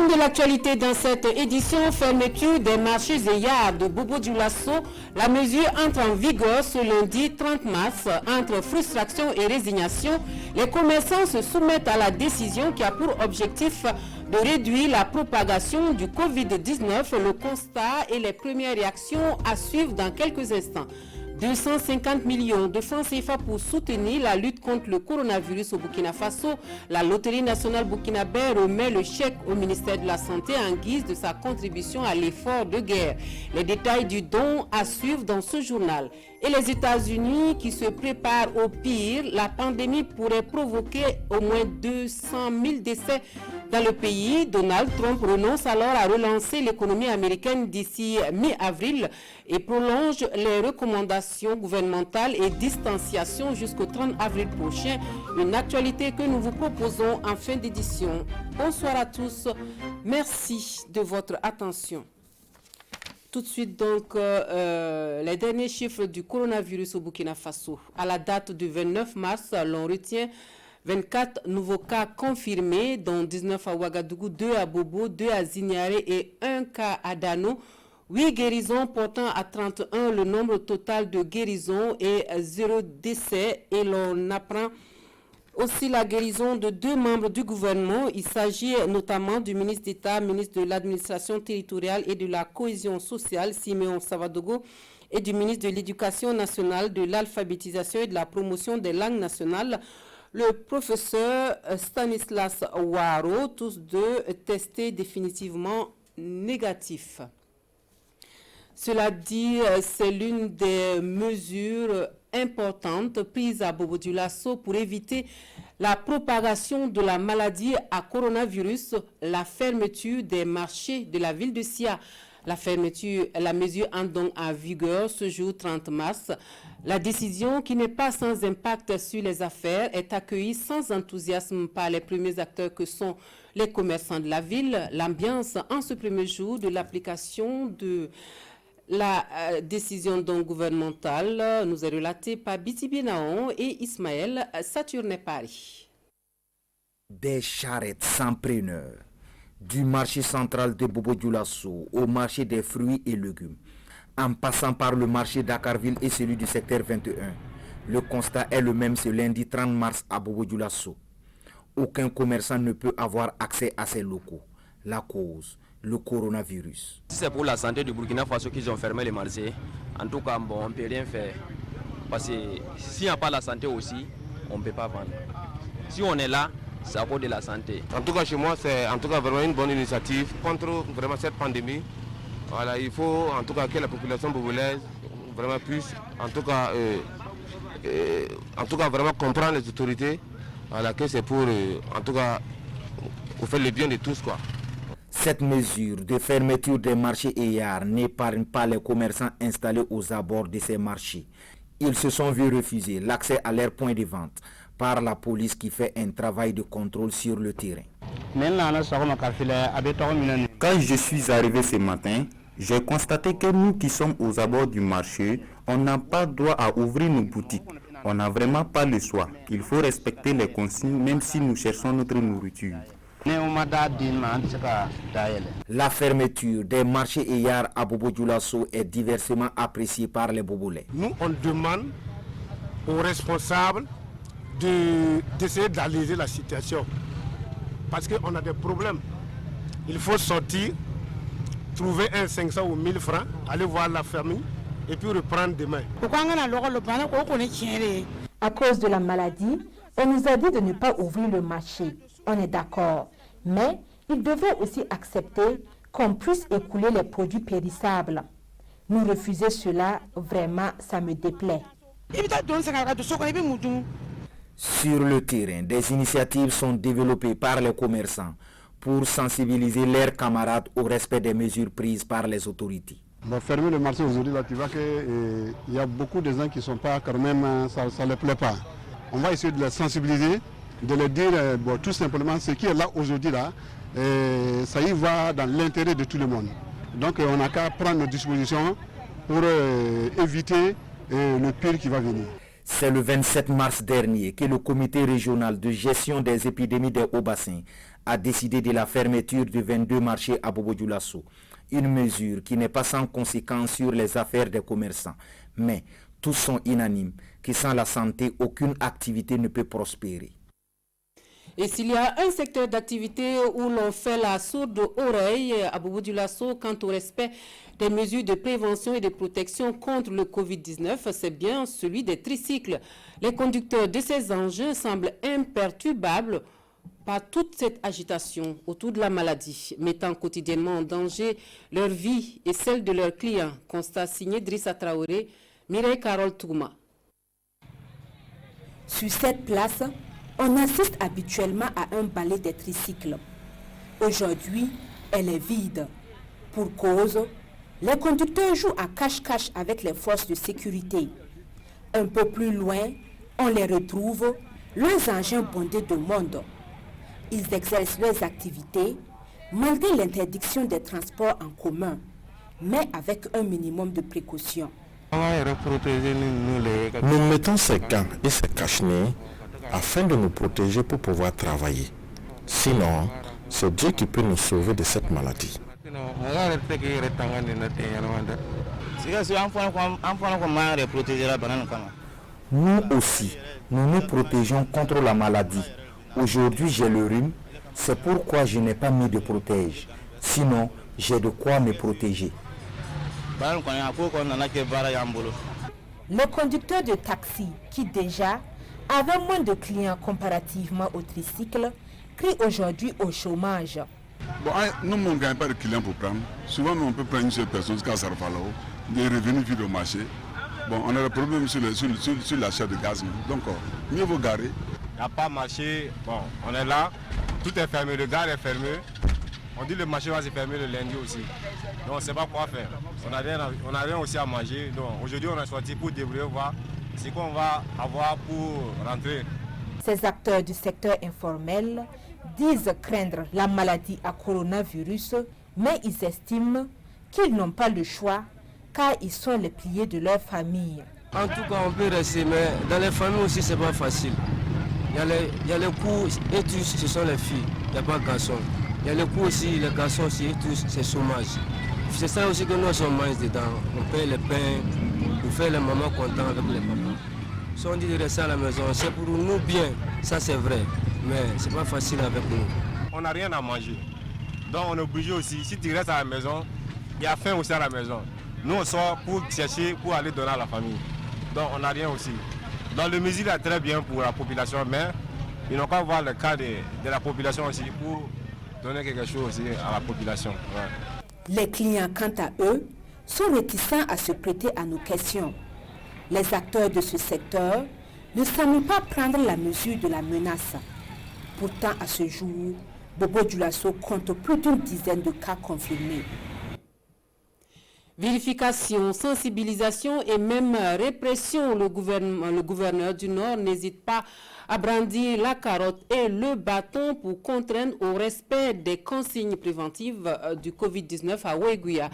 l'une de l'actualité dans cette édition, fermeture des marchés et yards de Bobo-Dioulasso. La mesure entre en vigueur ce lundi 30 mars. Entre frustration et résignation, les commerçants se soumettent à la décision qui a pour objectif de réduire la propagation du Covid-19. Le constat et les premières réactions à suivre dans quelques instants. 250 millions de francs CFA pour soutenir la lutte contre le coronavirus au Burkina Faso. La Loterie nationale burkinabé remet le chèque au ministère de la Santé en guise de sa contribution à l'effort de guerre. Les détails du don à suivre dans ce journal. Et les États-Unis qui se préparent au pire, la pandémie pourrait provoquer au moins 200 000 décès dans le pays. Donald Trump renonce alors à relancer l'économie américaine d'ici mi-avril et prolonge les recommandations gouvernementales et distanciation jusqu'au 30 avril prochain. Une actualité que nous vous proposons en fin d'édition. Bonsoir à tous. Merci de votre attention. Tout de suite, donc, les derniers chiffres du coronavirus au Burkina Faso. À la date du 29 mars, l'on retient 24 nouveaux cas confirmés, dont 19 à Ouagadougou, 2 à Bobo, 2 à Zignaré et 1 cas à Dano. 8 guérisons portant à 31 le nombre total de guérisons et 0 décès. Et l'on apprend aussi la guérison de 2 membres du gouvernement. Il s'agit notamment du ministre d'État, ministre de l'administration territoriale et de la cohésion sociale, Siméon Savadogo, et du ministre de l'Éducation nationale, de l'alphabétisation et de la promotion des langues nationales, le professeur Stanislas Ouaro, tous deux testés définitivement négatifs. Cela dit, c'est l'une des mesures importantes prises à Bobo-Dioulasso pour éviter la propagation de la maladie à coronavirus, la fermeture des marchés de la ville de Sia. La mesure entre donc en vigueur ce jour 30 mars. La décision, qui n'est pas sans impact sur les affaires, est accueillie sans enthousiasme par les premiers acteurs que sont les commerçants de la ville. L'ambiance en ce premier jour de l'application de la décision donc gouvernementale nous est relatée par Biti Bienaon et Ismaël Saturne Paris. Des charrettes s'entraîneurs. Du marché central de Bobo-Dioulasso au marché des fruits et légumes, en passant par le marché d'Akarville et celui du secteur 21. Le constat est le même ce lundi 30 mars à Bobo-Dioulasso. Aucun commerçant ne peut avoir accès à ces locaux. La cause, le coronavirus. Si c'est pour la santé du Burkina Faso qu'ils ont fermé les marchés, en tout cas, bon, on ne peut rien faire. Parce que s'il n'y a pas la santé aussi, on ne peut pas vendre. Si on est là, c'est à cause de la santé. En tout cas, chez moi, c'est en tout cas vraiment une bonne initiative contre vraiment cette pandémie. Voilà, il faut en tout cas que la population bobolaise vraiment puisse en tout cas vraiment comprendre les autorités, voilà, que c'est pour en tout cas pour faire le bien de tous, quoi. Cette mesure de fermeture des marchés et yards n'épargne pas les commerçants installés aux abords de ces marchés. Ils se sont vus refuser l'accès à leurs points de vente par la police qui fait un travail de contrôle sur le terrain. Quand je suis arrivé ce matin, j'ai constaté que nous qui sommes aux abords du marché, on n'a pas droit à ouvrir nos boutiques. On n'a vraiment pas le choix. Il faut respecter les consignes même si nous cherchons notre nourriture. La fermeture des marchés et yards à Bobo-Dioulasso est diversement appréciée par les Bobolais. Nous, on demande aux responsables d'essayer d'alléger la situation. Parce qu'on a des problèmes. Il faut sortir, trouver un 500 ou 1000 francs, aller voir la famille et puis reprendre demain. À cause de la maladie, on nous a dit de ne pas ouvrir le marché. On est d'accord. Mais il devrait aussi accepter qu'on puisse écouler les produits périssables. Nous refuser cela, vraiment, ça me déplaît. Sur le terrain, des initiatives sont développées par les commerçants pour sensibiliser leurs camarades au respect des mesures prises par les autorités. On va fermer le marché aujourd'hui, là, tu vois qu'il y a beaucoup de gens qui ne sont pas quand même, ça ne les plaît pas. On va essayer de les sensibiliser, de leur dire tout simplement ce qui est là aujourd'hui, là, ça y va dans l'intérêt de tout le monde. Donc on n'a qu'à prendre nos dispositions pour éviter le pire qui va venir. C'est le 27 mars dernier que le comité régional de gestion des épidémies des Hauts-Bassins a décidé de la fermeture de 22 marchés à Bobo-Dioulasso. Une mesure qui n'est pas sans conséquence sur les affaires des commerçants. Mais tous sont unanimes que sans la santé, aucune activité ne peut prospérer. Et s'il y a un secteur d'activité où l'on fait la sourde oreille à Bobo-Dioulasso quant au respect des mesures de prévention et de protection contre le Covid-19, c'est bien celui des tricycles. Les conducteurs de ces engins semblent imperturbables par toute cette agitation autour de la maladie, mettant quotidiennement en danger leur vie et celle de leurs clients. Constat signé Drissa Traoré, Mireille Carole Touma. Sur cette place, on assiste habituellement à un balai des tricycles. Aujourd'hui, elle est vide. Pour cause, les conducteurs jouent à cache-cache avec les forces de sécurité. Un peu plus loin, on les retrouve, leurs engins bondés de monde. Ils exercent leurs activités malgré l'interdiction des transports en commun, mais avec un minimum de précaution. Nous mettons ces gants et ces cache-nez afin de nous protéger pour pouvoir travailler. Sinon, c'est Dieu qui peut nous sauver de cette maladie. Nous aussi, nous nous protégeons contre la maladie. Aujourd'hui, j'ai le rhume, c'est pourquoi je n'ai pas mis de protège. Sinon, j'ai de quoi me protéger. Le conducteur de taxi, qui déjà avait moins de clients comparativement au tricycle, crie aujourd'hui au chômage. Bon, nous ne gagnons pas de clients pour prendre. Souvent, on peut prendre une seule personne jusqu'à Sarfalo, des revenus vides au marché. Bon, on a le problème sur l'achat de gaz. Donc, mieux vaut garer. Il n'y a pas marché. Bon, on est là, tout est fermé, le gare est fermé. On dit que le marché va se fermer le lundi aussi. Donc, on ne sait pas quoi faire. On n'a rien aussi à manger. Donc, aujourd'hui, on est sorti pour débrouiller, voir ce qu'on va avoir pour rentrer. Ces acteurs du secteur informel disent craindre la maladie à coronavirus, mais ils estiment qu'ils n'ont pas le choix car ils sont les piliers de leur famille. En tout cas, on peut rester, mais dans les familles aussi, ce n'est pas facile. Il y a les coups et tous, ce sont les filles, il n'y a pas de garçons. Il y a les coups aussi, les garçons aussi, et tous, c'est chômage. C'est ça aussi que nous sommes mange dedans. On paye les pains, pour faire les mamans contents avec les papas. Si on dit de rester à la maison, c'est pour nous bien, ça c'est vrai, mais c'est pas facile avec nous. On n'a rien à manger, donc on est obligé aussi, si tu restes à la maison, il y a faim aussi à la maison. Nous on sort pour chercher, pour aller donner à la famille, donc on n'a rien aussi. Donc le mesure est très bien pour la population, mais ils n'ont qu'à voir le cas de la population aussi pour donner quelque chose aussi à la population. Ouais. Les clients, quant à eux, sont réticents à se prêter à nos questions. Les acteurs de ce secteur ne semblent pas prendre la mesure de la menace. Pourtant, à ce jour, Bobo-Dioulasso compte plus d'une dizaine de cas confirmés. Vérification, sensibilisation et même répression, le gouverneur du Nord n'hésite pas à brandir la carotte et le bâton pour contraindre au respect des consignes préventives du Covid-19 à Ouéguia.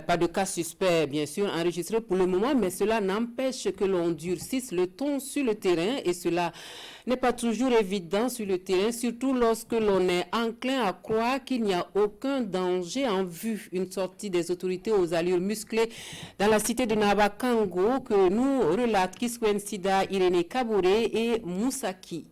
Pas de cas suspect, bien sûr, enregistré pour le moment, mais cela n'empêche que l'on durcisse le ton sur le terrain et cela n'est pas toujours évident sur le terrain, surtout lorsque l'on est enclin à croire qu'il n'y a aucun danger en vue. Une sortie des autorités aux allures musclées dans la cité de Nabakango que nous relatent Kiswen Sida, Irénée Kabouré et Moussaki.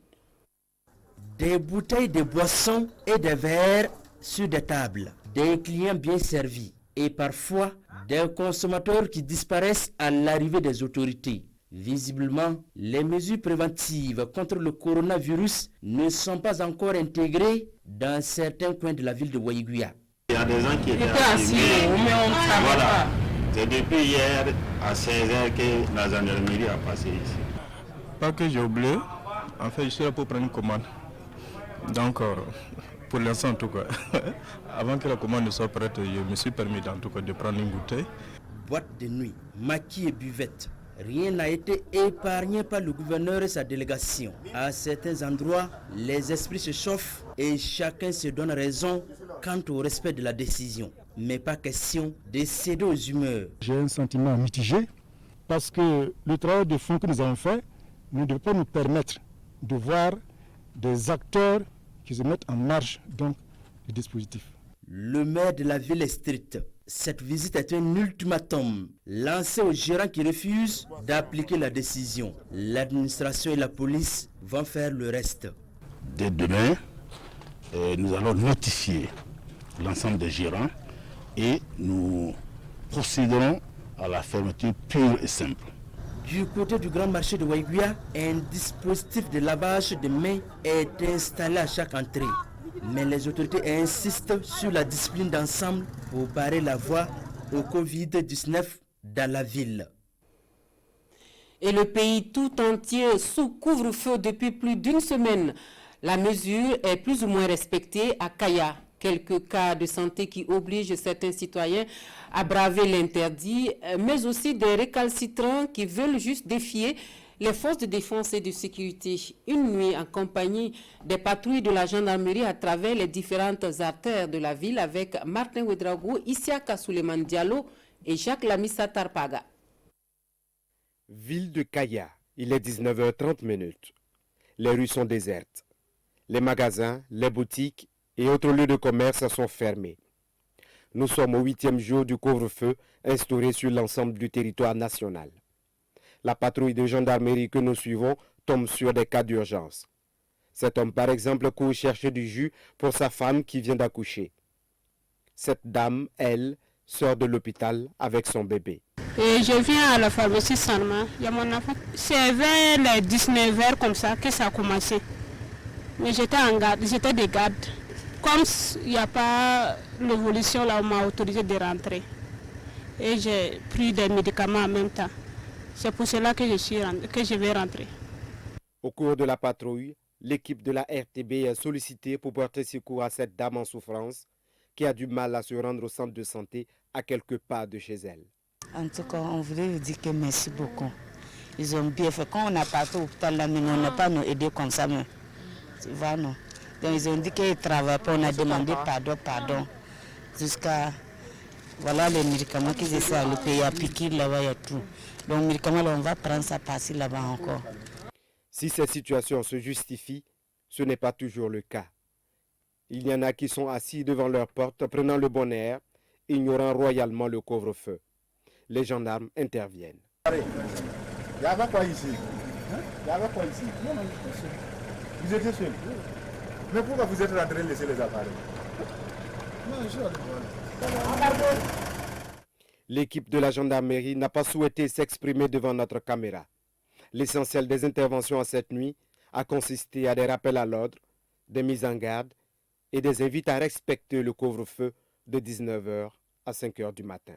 Des bouteilles de boissons et des verres sur des tables, des clients bien servis et parfois des consommateurs qui disparaissent à l'arrivée des autorités. Visiblement, les mesures préventives contre le coronavirus ne sont pas encore intégrées dans certains coins de la ville de Ouéguia. Il y a des gens qui étaient assis, mais on ne savait pas. C'est depuis hier à 16h que la gendarmerie a passé ici. Pas que j'ai oublié, en fait je suis là pour prendre une commande. Donc, pour l'instant en tout cas, avant que la commande ne soit prête, je me suis permis en tout cas de prendre une bouteille. Boîte de nuit, maquis et buvette, rien n'a été épargné par le gouverneur et sa délégation. À certains endroits, les esprits se chauffent et chacun se donne raison quant au respect de la décision. Mais pas question de céder aux humeurs. J'ai un sentiment mitigé parce que le travail de fond que nous avons fait ne doit pas nous permettre de voir des acteurs qu'ils se mettent en marche donc du dispositif. Le maire de la ville est strict. Cette visite est un ultimatum lancé aux gérants qui refusent d'appliquer la décision. L'administration et la police vont faire le reste. Dès demain, nous allons notifier l'ensemble des gérants et nous procéderons à la fermeture pure et simple. Du côté du grand marché de Waiguia, un dispositif de lavage de mains est installé à chaque entrée. Mais les autorités insistent sur la discipline d'ensemble pour barrer la voie au Covid-19 dans la ville. Et le pays tout entier sous couvre-feu depuis plus d'une semaine. La mesure est plus ou moins respectée à Kaya. Quelques cas de santé qui obligent certains citoyens à braver l'interdit, mais aussi des récalcitrants qui veulent juste défier les forces de défense et de sécurité. Une nuit en compagnie des patrouilles de la gendarmerie à travers les différentes artères de la ville avec Martin Ouedraogo, Isiaka Souleymane Diallo et Jacques Lamissa Tarpaga. Ville de Kaya, il est 19h30. Les rues sont désertes. Les magasins, les boutiques et autres lieux de commerce sont fermés. Nous sommes au 8e jour du couvre-feu instauré sur l'ensemble du territoire national. La patrouille de gendarmerie que nous suivons tombe sur des cas d'urgence. Cet homme, par exemple, court chercher du jus pour sa femme qui vient d'accoucher. Cette dame, elle, sort de l'hôpital avec son bébé. Et je viens à la pharmacie Salma. Il y a mon enfant. C'est vers les 19h comme ça que ça a commencé. Mais j'étais en garde, j'étais de garde. Comme il n'y a pas l'évolution, là, on m'a autorisé de rentrer. Et j'ai pris des médicaments en même temps. C'est pour cela que je vais rentrer. Au cours de la patrouille, l'équipe de la RTB est sollicitée pour porter secours à cette dame en souffrance qui a du mal à se rendre au centre de santé à quelques pas de chez elle. En tout cas, on voulait vous dire que merci beaucoup. Ils ont bien fait. Quand on a parti au hôpital, là, mais on n'a pas nous aider comme ça. Mais, tu vois, non. Donc, ils ont dit qu'ils ne travaillent pas. On a demandé pardon. Jusqu'à... Voilà les médicaments qu'ils essaient à le payer, à piquer là-bas, il y a tout. Donc, les médicaments, là, on va prendre ça passer là-bas encore. Si cette situation se justifie, ce n'est pas toujours le cas. Il y en a qui sont assis devant leur porte, prenant le bon air, ignorant royalement le couvre-feu. Les gendarmes interviennent. Il y avait quoi ici? Il y avait quoi ici? Non, vous étiez seul. Mais pourquoi vous êtes rentré laisser les appareils? Non, je suis allé voir. L'équipe de la gendarmerie n'a pas souhaité s'exprimer devant notre caméra. L'essentiel des interventions à cette nuit a consisté à des rappels à l'ordre, des mises en garde et des invites à respecter le couvre-feu de 19h à 5h du matin.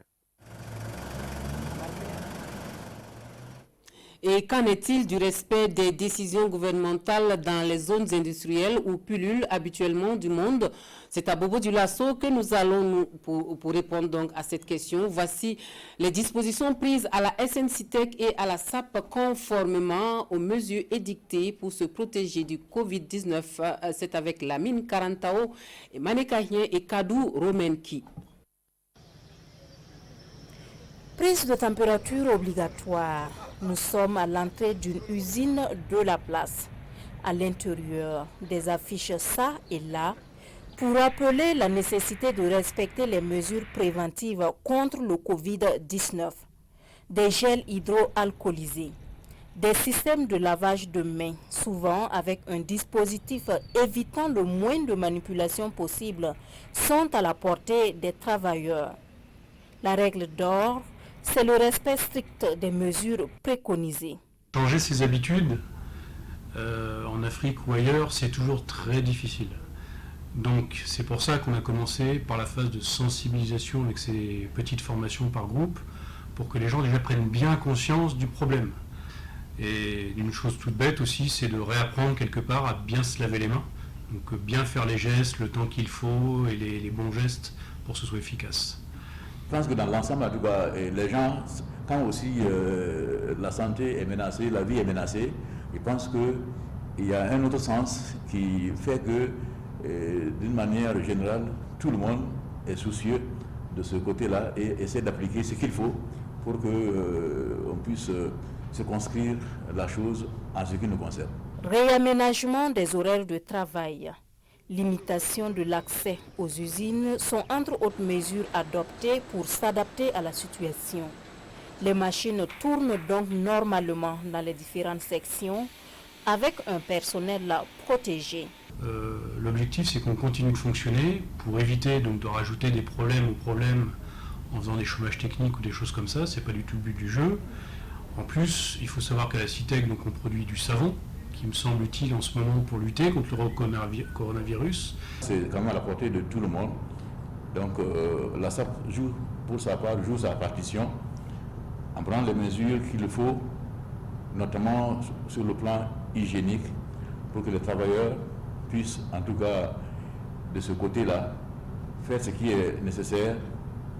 Et qu'en est-il du respect des décisions gouvernementales dans les zones industrielles où pullule habituellement du monde? C'est à Bobo Dioulasso que nous allons pour répondre donc à cette question. Voici les dispositions prises à la SNCTEC et à la SAP conformément aux mesures édictées pour se protéger du Covid-19. C'est avec Lamine Karantao, Manekahien et Kadou Romenki. Prise de température obligatoire. Nous sommes à l'entrée d'une usine de la place. À l'intérieur, des affiches ça et là pour rappeler la nécessité de respecter les mesures préventives contre le Covid-19. Des gels hydroalcoolisés, des systèmes de lavage de mains, souvent avec un dispositif évitant le moins de manipulations possibles, sont à la portée des travailleurs. La règle d'or, c'est le respect strict des mesures préconisées. Changer ses habitudes en Afrique ou ailleurs, c'est toujours très difficile. Donc c'est pour ça qu'on a commencé par la phase de sensibilisation avec ces petites formations par groupe, pour que les gens déjà prennent bien conscience du problème. Et une chose toute bête aussi, c'est de réapprendre quelque part à bien se laver les mains. Donc bien faire les gestes, le temps qu'il faut et les bons gestes pour que ce soit efficace. Je pense que dans l'ensemble, en tout cas, les gens, quand aussi la santé est menacée, la vie est menacée, je pense qu'il y a un autre sens qui fait que, d'une manière générale, tout le monde est soucieux de ce côté-là et essaie d'appliquer ce qu'il faut pour qu'on puisse circonscrire la chose en ce qui nous concerne. Réaménagement des horaires de travail. Limitation de l'accès aux usines sont entre autres mesures adoptées pour s'adapter à la situation. Les machines tournent donc normalement dans les différentes sections avec un personnel protégé. L'objectif, c'est qu'on continue de fonctionner pour éviter donc de rajouter des problèmes aux problèmes en faisant des chômages techniques ou des choses comme ça. C'est pas du tout le but du jeu. En plus, il faut savoir qu'à la CITEC, donc, on produit du savon qui me semble utile en ce moment pour lutter contre le coronavirus. C'est quand même à la portée de tout le monde. Donc la SAP joue pour sa part, joue sa partition en prenant les mesures qu'il faut, notamment sur le plan hygiénique, pour que les travailleurs puissent, en tout cas de ce côté-là, faire ce qui est nécessaire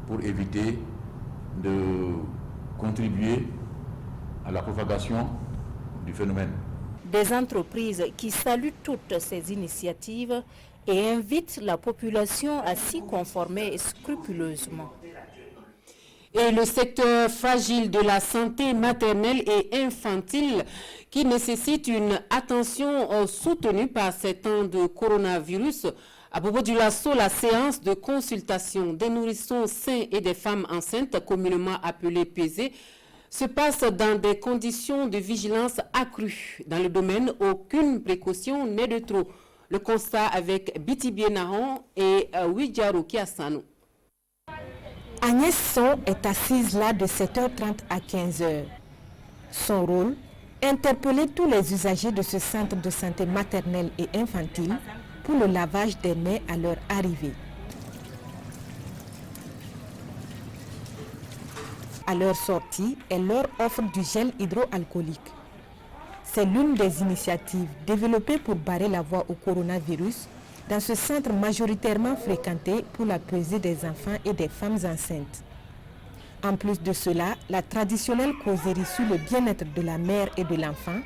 pour éviter de contribuer à la propagation du phénomène. Des entreprises qui saluent toutes ces initiatives et invitent la population à s'y conformer scrupuleusement. Et le secteur fragile de la santé maternelle et infantile qui nécessite une attention soutenue par ces temps de coronavirus. À Bobo Dioulasso, la séance de consultation des nourrissons sains et des femmes enceintes, communément appelée PZ, se passe dans des conditions de vigilance accrues. Dans le domaine, aucune précaution n'est de trop. Le constat avec Bitibie Nahon et Widjaro Kiasano. Agnès Son est assise là de 7h30 à 15h. Son rôle, interpeller tous les usagers de ce centre de santé maternelle et infantile pour le lavage des mains à leur arrivée. À leur sortie, elle leur offre du gel hydroalcoolique. C'est l'une des initiatives développées pour barrer la voie au coronavirus dans ce centre majoritairement fréquenté pour la pesée des enfants et des femmes enceintes. En plus de cela, la traditionnelle causerie sur le bien-être de la mère et de l'enfant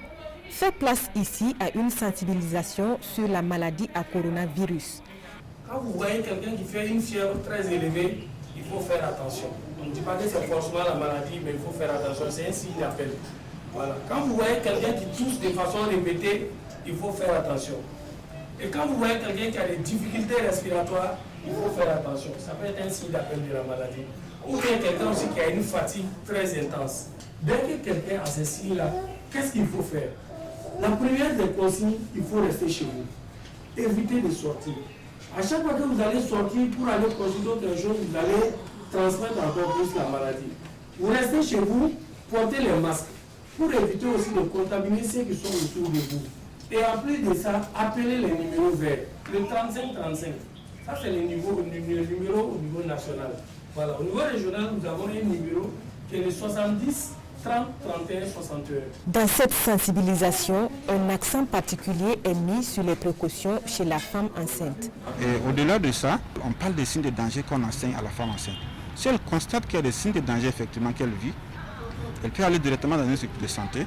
fait place ici à une sensibilisation sur la maladie à coronavirus. Quand vous voyez quelqu'un qui fait une fièvre très élevée, il faut faire attention. On ne dit pas que c'est forcément la maladie, mais il faut faire attention, c'est un signe d'appel. Voilà. Quand vous voyez quelqu'un qui tousse de façon répétée, il faut faire attention. Et quand vous voyez quelqu'un qui a des difficultés respiratoires, il faut faire attention. Ça peut être un signe d'appel de la maladie. Ou bien quelqu'un aussi qui a une fatigue très intense. Dès que quelqu'un a ces signes-là, qu'est-ce qu'il faut faire? La première des consignes, il faut rester chez vous. Évitez de sortir. À chaque fois que vous allez sortir pour aller consulter quelque chose, vous allez transmettre encore plus la maladie. Vous restez chez vous, portez les masques pour éviter aussi de contaminer ceux qui sont autour de vous. Et en plus de ça, appelez les numéros verts. Le 35-35, ça c'est le numéro au niveau national. Voilà. Au niveau régional, nous avons un numéro qui est le 70 30 31 61. Dans cette sensibilisation, un accent particulier est mis sur les précautions chez la femme enceinte. Et au-delà de ça, on parle des signes de danger qu'on enseigne à la femme enceinte. Si elle constate qu'il y a des signes de danger effectivement qu'elle vit, elle peut aller directement dans une structure de santé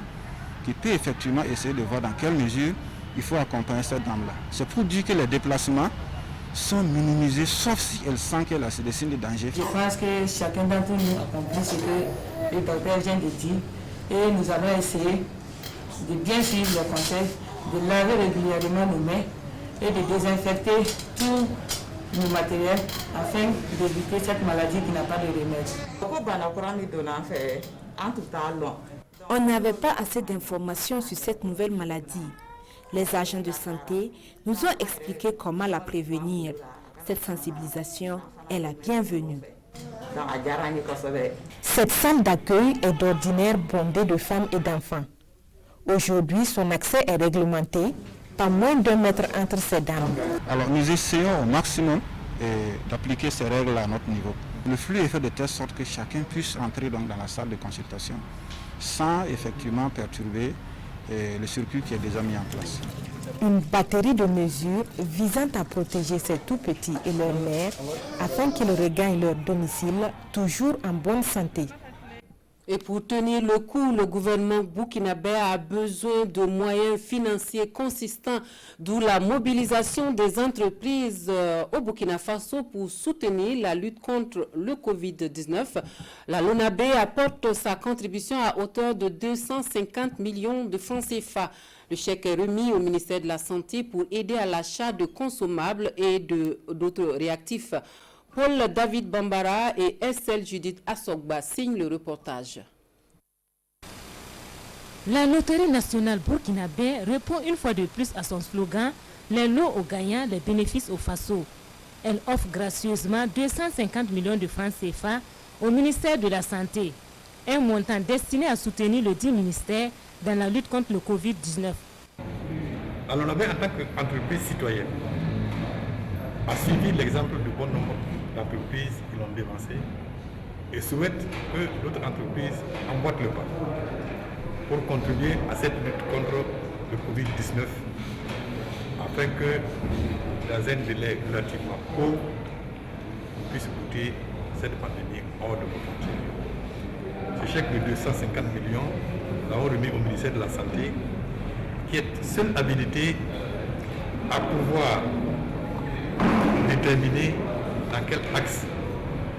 qui peut effectivement essayer de voir dans quelle mesure il faut accompagner cette dame-là. C'est pour dire que les déplacements sont minimisés, sauf si elle sent qu'elle a des signes de danger. Je pense que chacun d'entre nous a compris ce que le docteur vient de dire et nous allons essayer de bien suivre le conseil, de laver régulièrement nos mains et de désinfecter tous nos matériels afin d'éviter cette maladie qui n'a pas de remède. On n'avait pas assez d'informations sur cette nouvelle maladie. Les agents de santé nous ont expliqué comment la prévenir. Cette sensibilisation est la bienvenue. Cette salle d'accueil est d'ordinaire bondée de femmes et d'enfants. Aujourd'hui, son accès est réglementé, pas moins d'1 mètre entre ces dames. Alors nous essayons au maximum d'appliquer ces règles à notre niveau. Le flux est fait de telle sorte que chacun puisse entrer donc dans la salle de consultation sans effectivement perturber le circuit qui est déjà mis en place. Une batterie de mesures visant à protéger ces tout-petits et leurs mères afin qu'ils regagnent leur domicile toujours en bonne santé. Et pour tenir le coup, le gouvernement burkinabé a besoin de moyens financiers consistants, d'où la mobilisation des entreprises au Burkina Faso pour soutenir la lutte contre le Covid-19. La LONABE apporte sa contribution à hauteur de 250 millions de francs CFA. Le chèque est remis au ministère de la Santé pour aider à l'achat de consommables et d'autres réactifs. Paul David Bambara et Estelle Judith Assogba signent le reportage. La loterie nationale burkinabé répond une fois de plus à son slogan « Les lots aux gagnants, les bénéfices aux fasos ». Elle offre gracieusement 250 millions de francs CFA au ministère de la Santé, un montant destiné à soutenir le dit ministère dans la lutte contre le Covid-19. Alors on avait en tant qu'entreprise citoyenne a suivi l'exemple du bon nombre d'entreprises qui l'ont dévancé et souhaite que d'autres entreprises emboîtent le pas pour contribuer à cette lutte contre le Covid-19 afin que dans un délai relativement court, on puisse goûter cette pandémie hors de nos frontières. Ce chèque de 250 millions, nous l'avons remis au ministère de la Santé, qui est seule habilité à pouvoir déterminer dans quel axe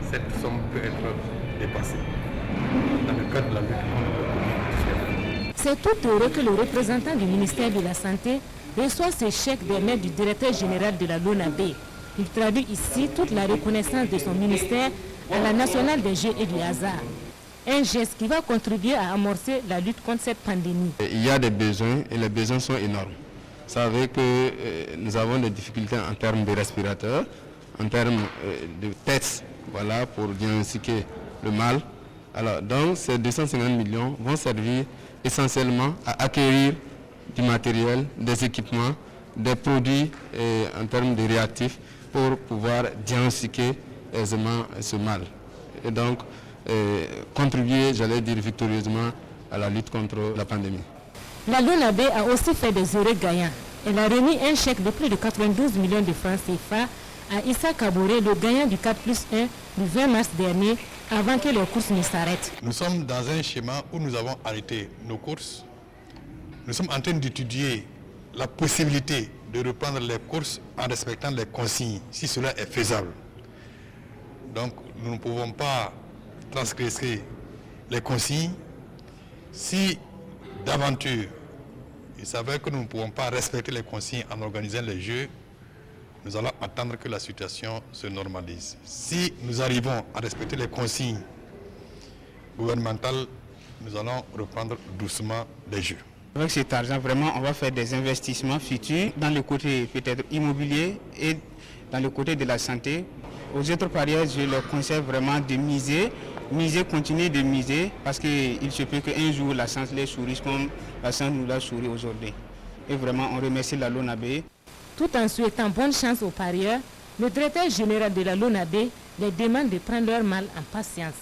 cette somme peut être dépassée dans le cadre de la lutte contre le Covid-19. C'est tout heureux que le représentant du ministère de la Santé reçoit ce chèque des mains du directeur général de la LONABé. Il traduit ici toute la reconnaissance de son ministère à la nationale des jeux et du hasard. Un geste qui va contribuer à amorcer la lutte contre cette pandémie. Il y a des besoins et les besoins sont énormes. Vous savez que nous avons des difficultés en termes de respirateurs, en termes de tests, voilà, pour diagnostiquer le mal. Alors, donc ces 250 millions vont servir essentiellement à acquérir du matériel, des équipements, des produits en termes de réactifs pour pouvoir diagnostiquer aisément ce mal. Et donc, contribuer, j'allais dire, victorieusement à la lutte contre la pandémie. La LONABé a aussi fait des heureux gagnants. Elle a remis un chèque de plus de 92 millions de francs CFA à Issa Kaboré, le gagnant du 4+1 du 20 mars dernier, avant que les courses ne s'arrêtent. Nous sommes dans un schéma où nous avons arrêté nos courses. Nous sommes en train d'étudier la possibilité de reprendre les courses en respectant les consignes, si cela est faisable. Donc nous ne pouvons pas transgresser les consignes. Si d'aventure il s'avère que nous ne pouvons pas respecter les consignes en organisant les jeux, nous allons attendre que la situation se normalise. Si nous arrivons à respecter les consignes gouvernementales, nous allons reprendre doucement les jeux. Avec cet argent, vraiment, on va faire des investissements futurs dans le côté peut-être immobilier et dans le côté de la santé. Aux autres parieurs, je leur conseille vraiment de miser, continuer de miser, parce qu'il se peut qu'un jour la chance les sourit comme la chance nous l'a souri aujourd'hui. Et vraiment, on remercie la LONABé. Tout en souhaitant bonne chance aux parieurs, le directeur général de la LONABé les demande de prendre leur mal en patience.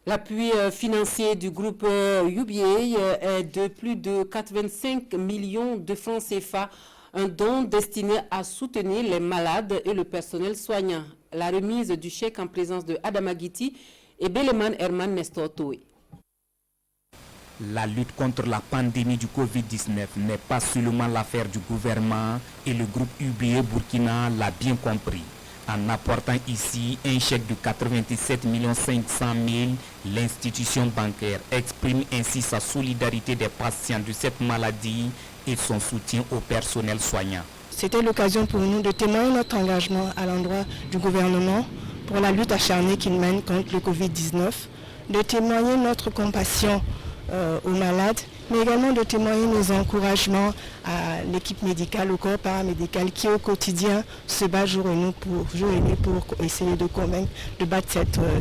L'appui financier du groupe UBA est de plus de 85 millions de francs CFA, un don destiné à soutenir les malades et le personnel soignant. La remise du chèque en présence de Adama Guiti et Beleman Herman Nestor Toé. La lutte contre la pandémie du Covid-19 n'est pas seulement l'affaire du gouvernement et le groupe UBA Burkina l'a bien compris. En apportant ici un chèque de 97 500 000, l'institution bancaire exprime ainsi sa solidarité des patients de cette maladie et son soutien au personnel soignant. C'était l'occasion pour nous de témoigner notre engagement à l'endroit du gouvernement pour la lutte acharnée qu'il mène contre le Covid-19, de témoigner notre compassion aux malades, mais également de témoigner nos encouragements à l'équipe médicale, au corps paramédical qui au quotidien se bat jour et nuit pour essayer de convaincre de battre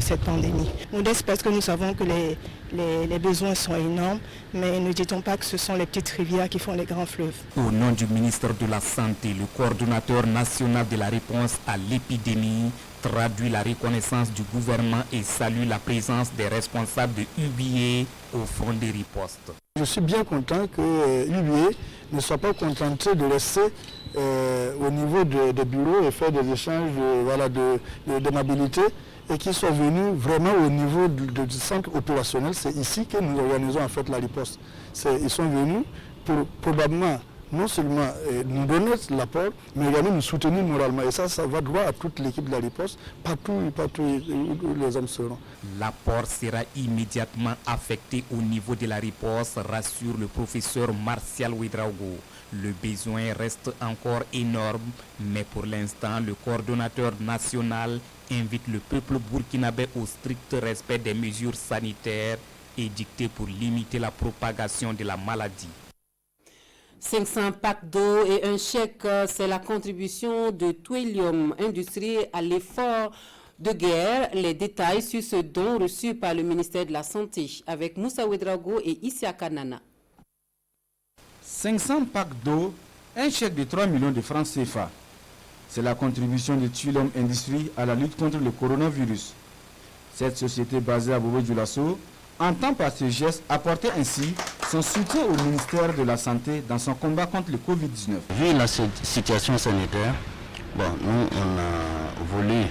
cette pandémie. Modeste parce que nous savons que les besoins sont énormes, mais ne dit-on pas que ce sont les petites rivières qui font les grands fleuves. Au nom du ministre de la Santé, le coordonnateur national de la réponse à l'épidémie traduit la reconnaissance du gouvernement et salue la présence des responsables de UBA au front des ripostes. Je suis bien content que UBA ne soit pas contenté de rester au niveau des bureaux et faire des échanges de mobilité et qu'ils soient venus vraiment au niveau du centre opérationnel. C'est ici que nous organisons en fait la riposte. Ils sont venus pour probablement non seulement nous donner l'apport, mais également nous soutenir moralement. Et ça va droit à toute l'équipe de la riposte, partout où les hommes seront. L'apport sera immédiatement affecté au niveau de la riposte, rassure le professeur Martial Ouedraogo. Le besoin reste encore énorme, mais pour l'instant, le coordonnateur national invite le peuple burkinabé au strict respect des mesures sanitaires édictées pour limiter la propagation de la maladie. 500 packs d'eau et un chèque, c'est la contribution de Twilium Industrie à l'effort de guerre. Les détails sur ce don reçu par le ministère de la Santé avec Moussa Ouedraogo et Issa Kanana. 500 packs d'eau, un chèque de 3 millions de francs CFA. C'est la contribution de Twilium Industrie à la lutte contre le coronavirus. Cette société basée à Bobo-Dioulasso entend par ce geste apporter ainsi son soutien au ministère de la Santé dans son combat contre le Covid-19. Vu la situation sanitaire, nous on a voulu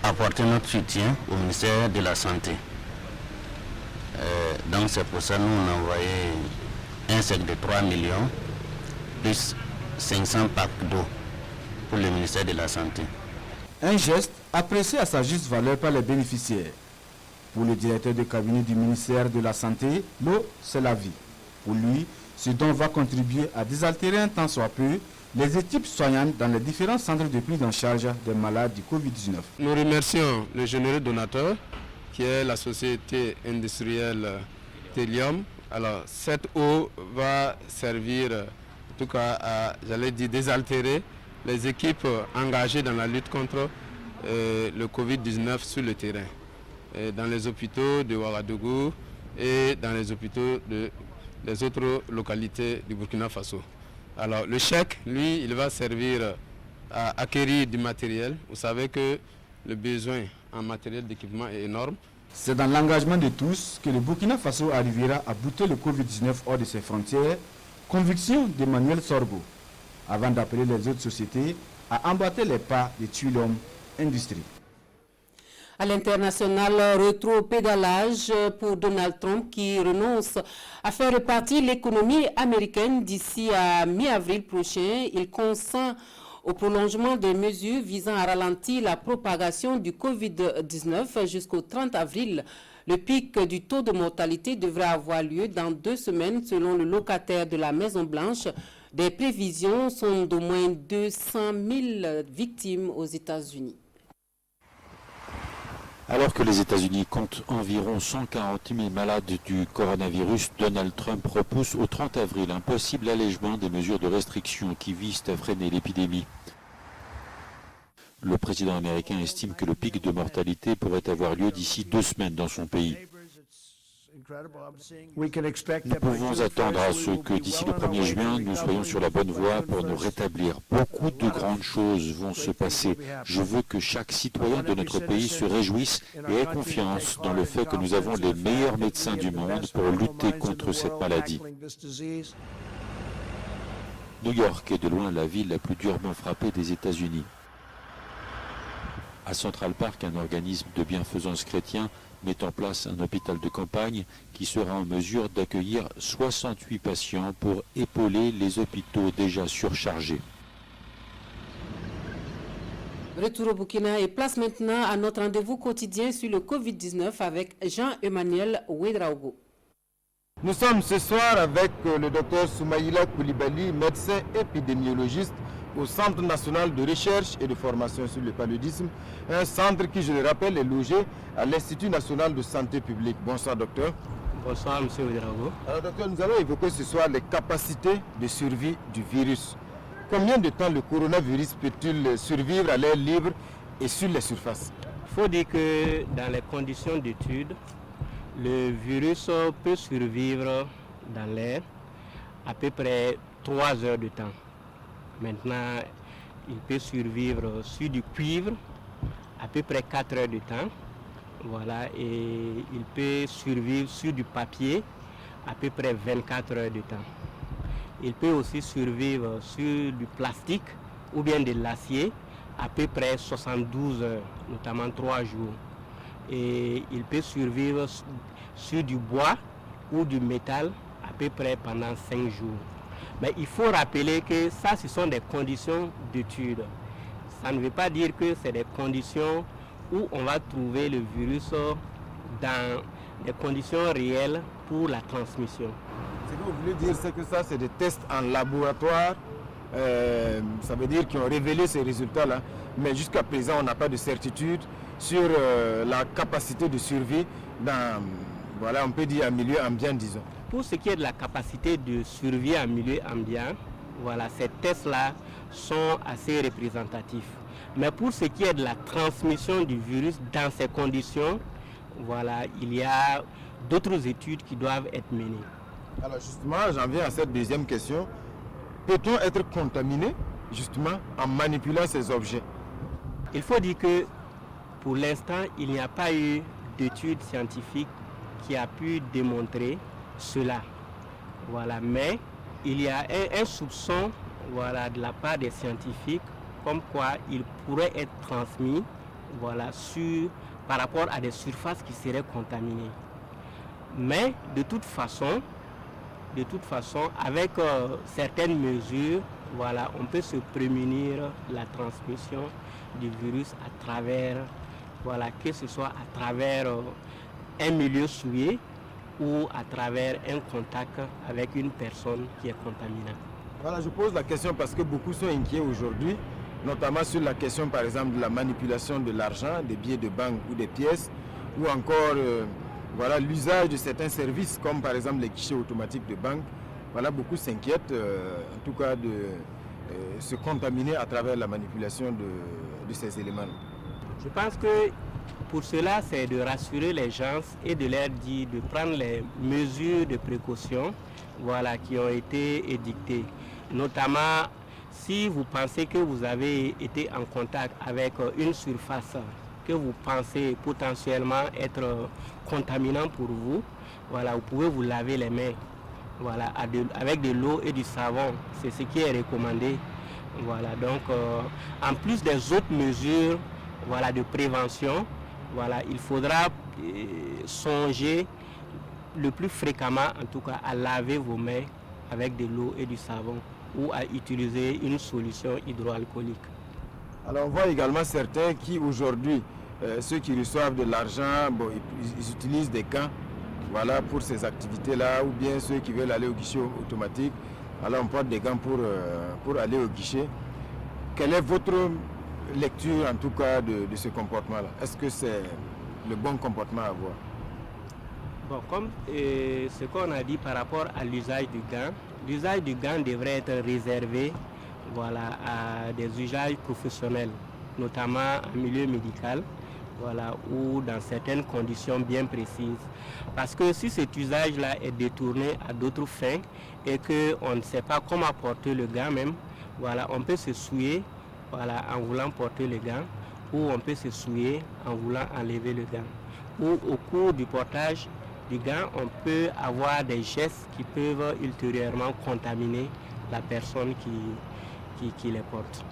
apporter notre soutien au ministère de la Santé. Donc c'est pour ça que nous on a envoyé un chèque de 3 millions plus 500 packs d'eau pour le ministère de la Santé. Un geste apprécié à sa juste valeur par les bénéficiaires. Pour le directeur de cabinet du ministère de la Santé, l'eau, c'est la vie. Pour lui, ce don va contribuer à désaltérer un tant soit peu les équipes soignantes dans les différents centres de prise en charge des malades du Covid-19. Nous remercions le généreux donateur, qui est la société industrielle Twilium. Alors, cette eau va servir, en tout cas, à, désaltérer les équipes engagées dans la lutte contre le Covid-19 sur le terrain. Dans les hôpitaux de Ouagadougou et dans les hôpitaux des autres localités du Burkina Faso. Alors le chèque, lui, il va servir à acquérir du matériel. Vous savez que le besoin en matériel d'équipement est énorme. C'est dans l'engagement de tous que le Burkina Faso arrivera à bouter le Covid-19 hors de ses frontières. Conviction d'Emmanuel Sorgo, avant d'appeler les autres sociétés à emboîter les pas de Twilium Industrie. À l'international, rétro-pédalage pour Donald Trump qui renonce à faire repartir l'économie américaine d'ici à mi-avril prochain. Il consent au prolongement des mesures visant à ralentir la propagation du Covid-19 jusqu'au 30 avril. Le pic du taux de mortalité devrait avoir lieu dans 2 semaines selon le locataire de la Maison-Blanche. Des prévisions sont d'au moins 200 000 victimes aux États-Unis. Alors que les États-Unis comptent environ 140 000 malades du coronavirus, Donald Trump repousse au 30 avril un possible allègement des mesures de restriction qui visent à freiner l'épidémie. Le président américain estime que le pic de mortalité pourrait avoir lieu d'ici 2 semaines dans son pays. Nous pouvons attendre à ce que d'ici le 1er juin, nous soyons sur la bonne voie pour nous rétablir. Beaucoup de grandes choses vont se passer. Je veux que chaque citoyen de notre pays se réjouisse et ait confiance dans le fait que nous avons les meilleurs médecins du monde pour lutter contre cette maladie. New York est de loin la ville la plus durement frappée des États-Unis. À Central Park, un organisme de bienfaisance chrétien met en place un hôpital de campagne qui sera en mesure d'accueillir 68 patients pour épauler les hôpitaux déjà surchargés. Retour au Burkina et place maintenant à notre rendez-vous quotidien sur le Covid-19 avec Jean-Emmanuel Ouedraogo. Nous sommes ce soir avec le docteur Soumaïla Koulibaly, médecin épidémiologiste au Centre national de recherche et de formation sur le paludisme, un centre qui, je le rappelle, est logé à l'Institut national de santé publique. Bonsoir docteur. Bonsoir M. Ouedraogo. Alors docteur, nous allons évoquer ce soir les capacités de survie du virus. Combien de temps le coronavirus peut-il survivre à l'air libre et sur les surfaces? Il faut dire que dans les conditions d'étude, le virus peut survivre dans l'air à peu près 3 heures de temps. Maintenant, il peut survivre sur du cuivre à peu près 4 heures de temps. Voilà, et il peut survivre sur du papier à peu près 24 heures de temps. Il peut aussi survivre sur du plastique ou bien de l'acier à peu près 72 heures, notamment 3 jours. Et il peut survivre sur du bois ou du métal à peu près pendant 5 jours. Mais il faut rappeler que ça, ce sont des conditions d'étude. Ça ne veut pas dire que c'est des conditions où on va trouver le virus dans des conditions réelles pour la transmission. Ce que vous voulez dire, c'est que ça, c'est des tests en laboratoire. Ça veut dire qu'ils ont révélé ces résultats-là. Mais jusqu'à présent, on n'a pas de certitude sur la capacité de survie dans, voilà, on peut dire un milieu ambiant, disons. Pour ce qui est de la capacité de survie en milieu ambiant, voilà, ces tests-là sont assez représentatifs. Mais pour ce qui est de la transmission du virus dans ces conditions, voilà, il y a d'autres études qui doivent être menées. Alors justement, j'en viens à cette deuxième question. Peut-on être contaminé justement en manipulant ces objets? Il faut dire que pour l'instant, il n'y a pas eu d'études scientifiques qui a pu démontrer cela. Voilà, mais il y a un soupçon, voilà, de la part des scientifiques comme quoi il pourrait être transmis, voilà, par rapport à des surfaces qui seraient contaminées. Mais de toute façon, avec certaines mesures, voilà, on peut se prémunir la transmission du virus à travers, voilà, que ce soit à travers un milieu souillé ou à travers un contact avec une personne qui est contaminée. Voilà, je pose la question parce que beaucoup sont inquiets aujourd'hui, notamment sur la question par exemple de la manipulation de l'argent, des billets de banque ou des pièces, ou encore voilà, l'usage de certains services comme par exemple les guichets automatiques de banque. Voilà, beaucoup s'inquiètent en tout cas de se contaminer à travers la manipulation de ces éléments. Je pense que pour cela, c'est de rassurer les gens et de leur dire de prendre les mesures de précaution, voilà, qui ont été édictées. Notamment, si vous pensez que vous avez été en contact avec une surface que vous pensez potentiellement être contaminant pour vous, voilà, vous pouvez vous laver les mains, voilà, avec de l'eau et du savon. C'est ce qui est recommandé. Voilà, donc, en plus des autres mesures, voilà, de prévention, voilà, il faudra songer le plus fréquemment, en tout cas, à laver vos mains avec de l'eau et du savon ou à utiliser une solution hydroalcoolique. Alors on voit également certains qui aujourd'hui, ceux qui reçoivent de l'argent, bon, ils utilisent des gants, voilà, pour ces activités-là, ou bien ceux qui veulent aller au guichet automatique, alors on porte des gants pour aller au guichet. Quelle est votre lecture en tout cas de ce comportement-là? Est-ce que c'est le bon comportement à avoir? Bon, comme ce qu'on a dit par rapport à l'usage du gant devrait être réservé, voilà, à des usages professionnels, notamment en milieu médical, voilà, ou dans certaines conditions bien précises. Parce que si cet usage-là est détourné à d'autres fins et qu'on ne sait pas comment porter le gant même, voilà, on peut se souiller, voilà, en voulant porter le gant, ou on peut se souiller en voulant enlever le gant. Ou au cours du portage du gant, on peut avoir des gestes qui peuvent ultérieurement contaminer la personne qui les porte.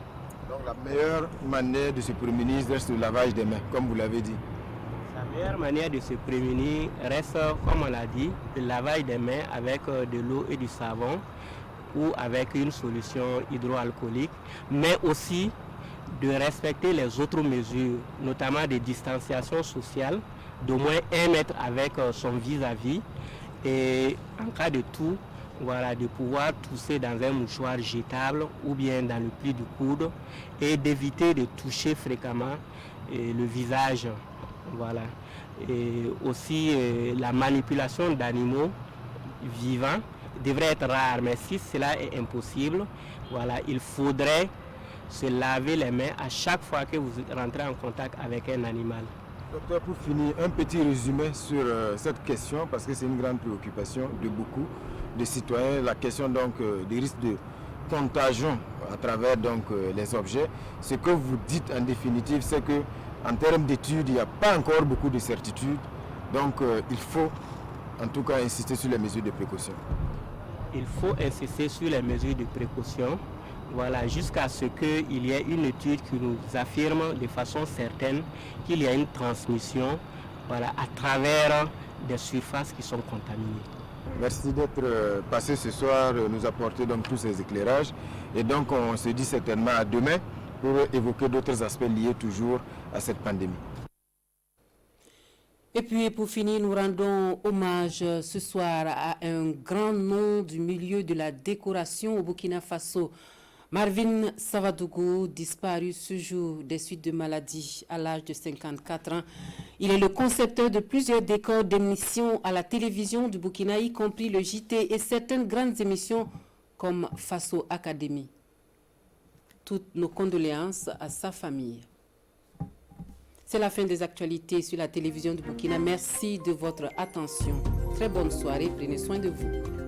Donc la meilleure manière de se prémunir reste le lavage des mains, comme vous l'avez dit. La meilleure manière de se prémunir reste, comme on l'a dit, le lavage des mains avec de l'eau et du savon ou avec une solution hydroalcoolique, mais aussi de respecter les autres mesures, notamment de distanciation sociale, d'au moins 1 mètre avec son vis-à-vis, et en cas de toux, voilà, de pouvoir tousser dans un mouchoir jetable ou bien dans le pli du coude, et d'éviter de toucher fréquemment le visage. Voilà. Et aussi la manipulation d'animaux vivants devrait être rare, mais si cela est impossible, voilà, il faudrait se laver les mains à chaque fois que vous rentrez en contact avec un animal. Docteur, pour finir, un petit résumé sur cette question, parce que c'est une grande préoccupation de beaucoup de citoyens, la question donc des risques de contagion à travers donc les objets. Ce que vous dites en définitive, c'est que en termes d'études, il n'y a pas encore beaucoup de certitudes, donc il faut en tout cas insister sur les mesures de précaution. Il faut insister sur les mesures de précaution, voilà, jusqu'à ce qu'il y ait une étude qui nous affirme de façon certaine qu'il y a une transmission, voilà, à travers des surfaces qui sont contaminées. Merci d'être passé ce soir, nous apporter donc tous ces éclairages. Et donc on se dit certainement à demain pour évoquer d'autres aspects liés toujours à cette pandémie. Et puis pour finir, nous rendons hommage ce soir à un grand nom du milieu de la décoration au Burkina Faso. Marvin Savadougou, disparu ce jour des suites de maladie à l'âge de 54 ans. Il est le concepteur de plusieurs décors d'émissions à la télévision du Burkina, y compris le JT et certaines grandes émissions comme Faso Academy. Toutes nos condoléances à sa famille. C'est la fin des actualités sur la télévision du Burkina. Merci de votre attention. Très bonne soirée. Prenez soin de vous.